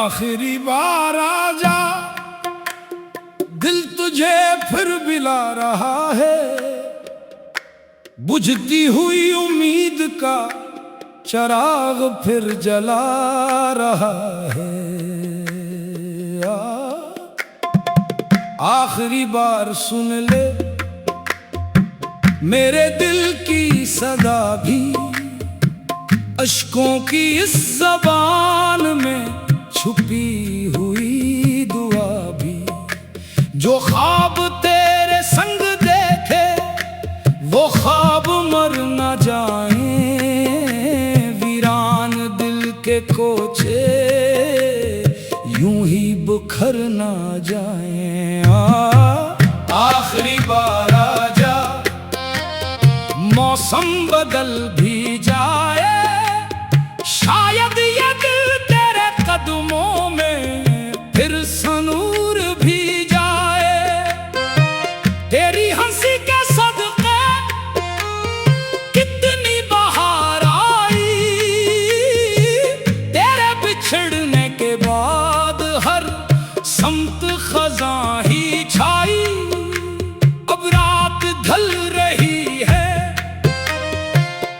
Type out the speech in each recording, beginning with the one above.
आखिरी बार आजा, दिल तुझे फिर बिला रहा है। बुझती हुई उम्मीद का चराग फिर जला रहा है। आखिरी बार सुन ले मेरे दिल की सदा भी, अश्कों की इस ज़बान में छुपी हुई दुआ भी। जो ख्वाब तेरे संग देखे वो ख्वाब मर न जाए, वीरान दिल के कोचे यूं ही बुखर न जाए। आखिरी बार आजा, मौसम बदल भी जाए, शायद ये दिल तेरे कदमों में फिर सनूर भी जाए। तेरी हंसी के सदके कितनी बहार आई, तेरे बिछड़ने के बाद हर समत खज़ां ही छाई। अब रात ढल रही है,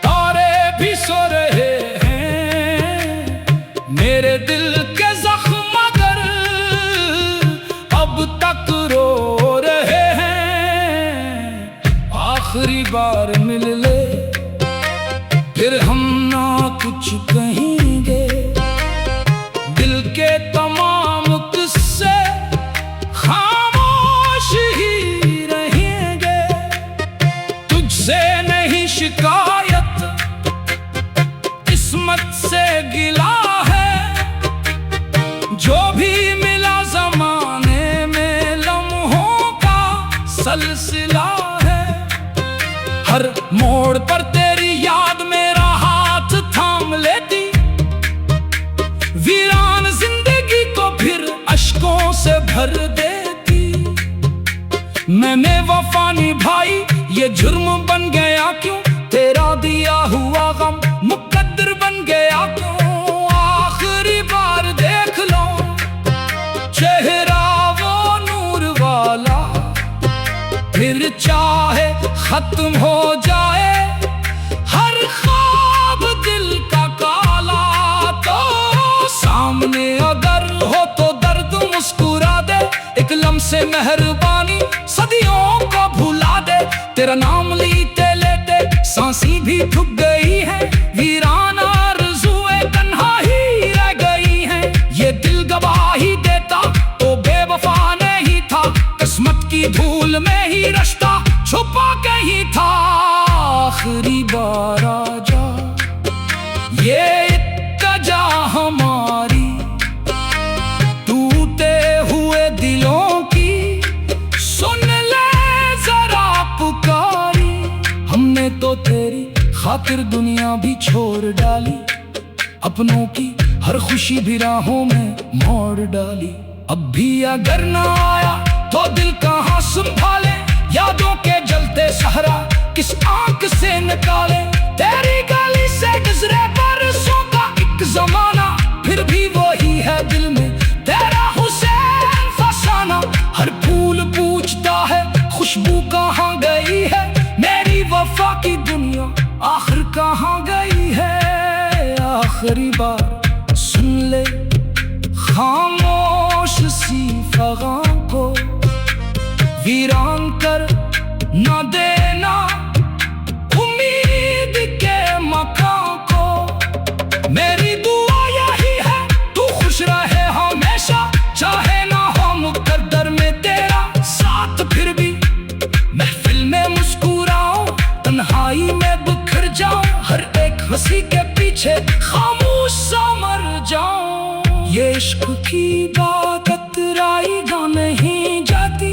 तारे भी सो रहे हैं, मेरे दिल के जख्म मगर अब तक रो रहे हैं। आखिरी बार मिल ले फिर हम ना कुछ कहेंगे, दिल के तमाम किस्से खामोश ही रहेंगे। तुझसे नहीं शिकायत, किस्मत से गिला है, जो भी मिला जमाने में लम्हों का सलसिला है। हर मोड़ पर तेरी याद मेरा हाथ थाम लेती, वीरान जिंदगी को फिर अश्कों से भर देती। मैंने वफा निभाई, ये जुर्म बन गया क्यों, तेरा दिया हुआ गम मुकद्दर बन गया क्यों। आखिरी बार देख लो चेहरा वो नूर वाला, फिर चाहे खत्म हो जाए हर ख्वाब दिल का काला। तो सामने अगर हो तो दर्द मुस्कुरा दे, एक लम्हे मेहरबानी सदियों को भुला दे। तेरा नाम लेते लेते सांसें भी थक गई है, वीरान आरज़ुएं तन्हा ही रह गई हैं। ये दिल गवाही देता तो बेवफा नहीं था, किस्मत की धूल में ही रिश्ता छुपा कहीं था। आखिरी बार आजा, ये इत्तजा हमारी टूटे हुए दिलों की सुन ले जरा पुकारी। हमने तो तेरी खातिर दुनिया भी छोड़ डाली, अपनों की हर खुशी भी राहों में मोड़ डाली। अब भी अगर ना आया तो दिल कहाँ संभाले, यादों के जलते सहरा किस आंख से निकाले। तेरी गली से गुजरे बरसों का एक जमाना, फिर भी वही है दिल में तेरा हुसैन फसाना। हर फूल पूछता है खुशबू कहाँ गई है, मेरी वफा की दुनिया आखिर कहाँ गई है। आखिरी बार सुन ले खामोश सी फ़ग़ां को, वीरान कर न देना उम्मीद के मकान को। मेरी दुआ यही है तू खुश रहे हमेशा, चाहे ना हो मुकद्दर में तेरा साथ, फिर भी महफिल में मुस्कुराऊं, तन्हाई में बिखर जाऊं, हर एक हंसी के पीछे खामोश सा मर जाऊं। ये इश्क की बात अतराएगा नहीं जाती,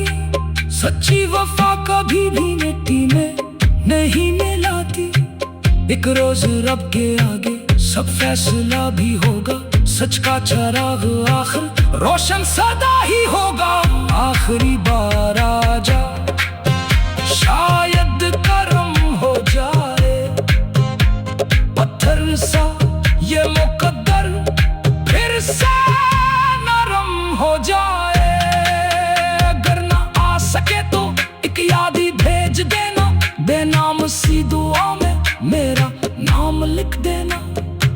सच्ची वफा कभी भी मिट्टी में नहीं मिलाती। एक रोज रब के आगे सब फैसला भी होगा, सच का चराग आखिर रोशन सदा ही होगा। आखिरी बार आजा, शायद करम हो जाए, पत्थर बरसा ये मुकद्दर फिर से नरम हो जाए। अगर ना आ सके तो एक यादी भेज देना, बेनाम सी दुआ में मेरा नाम लिख देना।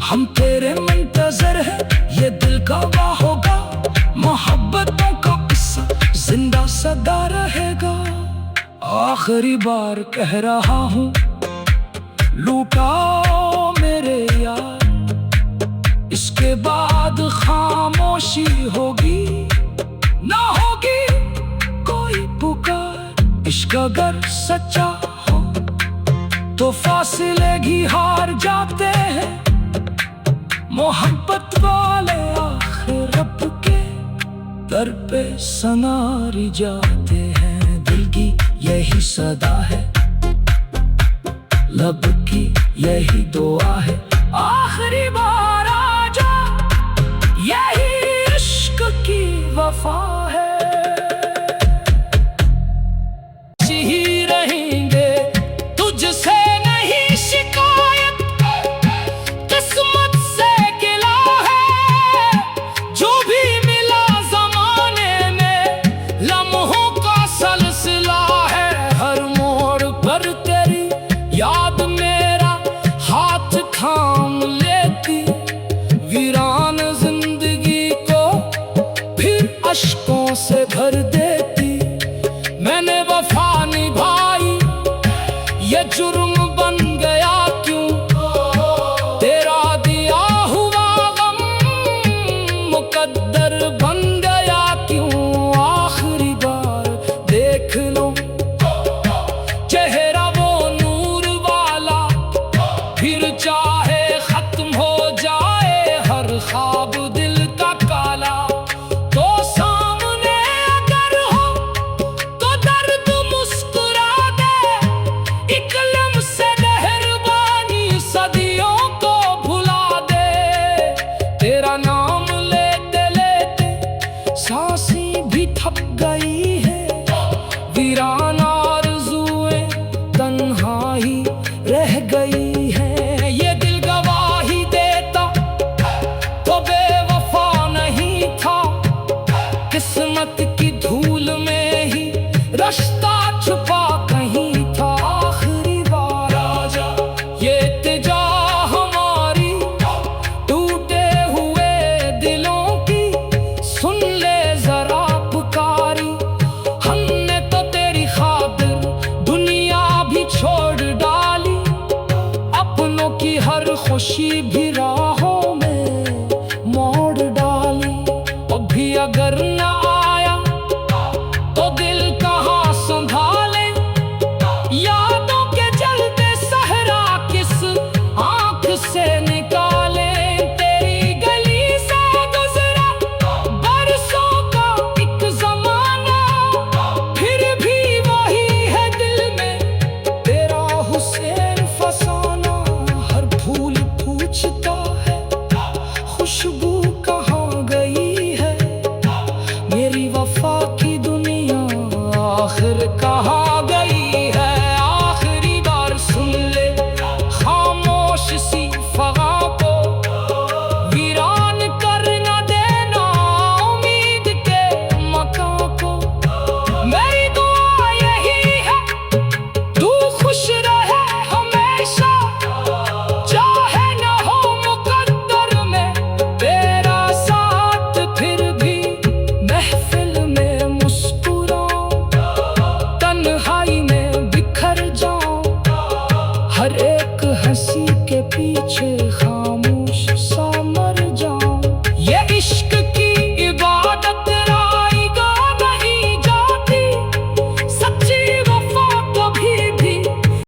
हम तेरे मुंतजर है, ये दिल का वाह होगा, मोहब्बतों का किस्सा जिंदा सदा रहेगा। आखिरी बार कह रहा हूँ, लूटाओ मेरे यार, इसके बाद खामोशी होगी, ना होगी कोई पुकार। इश्क अगर सच्चा हो तो फासले भी हार जाते हैं, मोहब्बत वाले आखिर रब के दर पे सनारी जाते हैं। दिल की यही सदा है, लब की यही दुआ है, आखिरी बार आजा, यही इश्क की वफा है। ही रहेंगे तुझसे नहीं शिकायत, किस्मत से गिला है जो भी मिला जमाने में, लम्हों का सलसिला है। हर मोड़ पर तेरी याद मेरा हाथ थाम लेती, वीरान जिंदगी को फिर अश्कों से भर देती। मैंने वफा निभाई, ये जुर्म बन गया क्यों, तेरा दिया हुआ गम मुकद्दर बन गया क्यों। आखिरी बार देख लो चेहरा वो नूर वाला, फिर चाहे खत्म हो जाए हर ख्वाब दिल का काला। तो सामने अगर हो तो दर्द मुस्कुरा दे, एक लम्हे मेहरबानी सदियों को भुला दे। तेरा नाम लेते लेते सांसें भी थक गई है, वीरान आरज़ुएं तन्हाई रह गई है। ये दिल गवाही देता तो बेवफा नहीं था, किस्मत की धूल में ही रास्ता छुपा कहीं था। आखिरी बार आजा, ये इल्तिजा हमारी टूटे हुए दिलों की सुन ले जरा पुकारी। हमने तो तेरी खातिर दुनिया भी छोड़ डाली, अपनों की हर खुशी भी राहों में मोड़ डाली। अभी अगर न आया तो दिल कहाँ संभाले, यादों के जलते सहरा किस आंख से निकाले। तेरी गली से गुजरा बरसों का एक जमाना, फिर भी वही है दिल में तेरा हुसैन फसाना। हर फूल पूछता है खुशबू कहाँ गई है, मेरी वफा की दुनिया आखिर कहाँ गई है। आखिरी बार सुन ले खामोश सी फगा को, वीरान कर न देना उम्मीद के मकान को। मेरी दुआ यही है तू खुश रहे हमेशा, चाहे न हो मुकद्दर में तेरा साथ, फिर भी महफिल में मुस्कुराऊं, तन्हाई में बिखर जाऊं, हर एक हंसी के पीछे खामोश